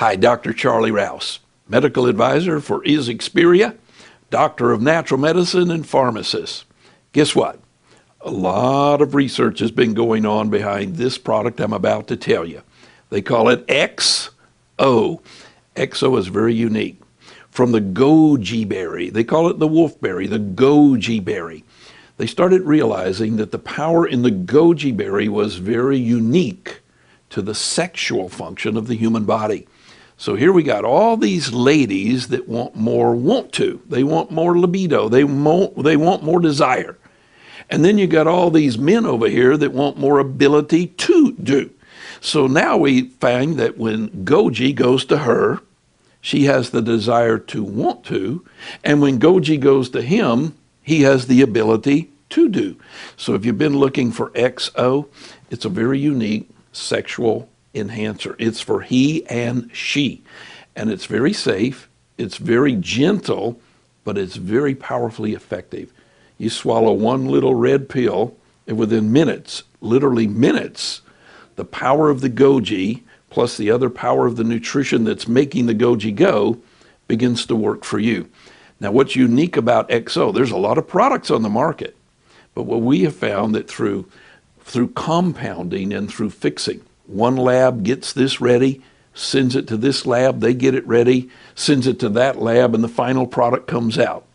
Hi, Dr. Charlie Rouse, medical advisor for Xperia, doctor of natural medicine and pharmacist. Guess what? A lot of research has been going on behind this product I'm about to tell you. They call it XO. XO is very unique. From the goji berry, they call it the wolfberry, the goji berry. They started realizing that the power in the goji berry was very unique to the sexual function of the human body. So here we got all these ladies that want more They want more libido. They want more desire. And then you got all these men over here that want more ability to do. So now we find that when goji goes to her, she has the desire to want to. And when goji goes to him, he has the ability to do. So if you've been looking for XO, it's a very unique sexual enhancer. It's for he and she. And it's very safe. It's very gentle, but it's very powerfully effective. You swallow one little red pill, and within minutes, literally minutes, the power of the goji plus the other power of the nutrition that's making the goji go begins to work for you. Now, what's unique about XO, there's a lot of products on the market, but what we have found that through compounding and through fixing, one lab gets this ready, sends it to this lab, they get it ready, sends it to that lab, and the final product comes out.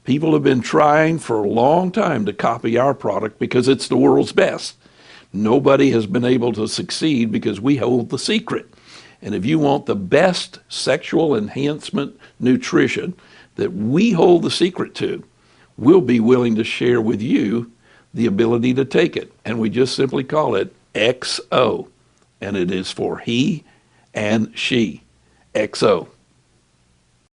People have been trying for a long time to copy our product because it's the world's best. Nobody has been able to succeed because we hold the secret. And if you want the best sexual enhancement nutrition that we hold the secret to, we'll be willing to share with you the ability to take it. And we just simply call it XO. And it is for he and she. XO.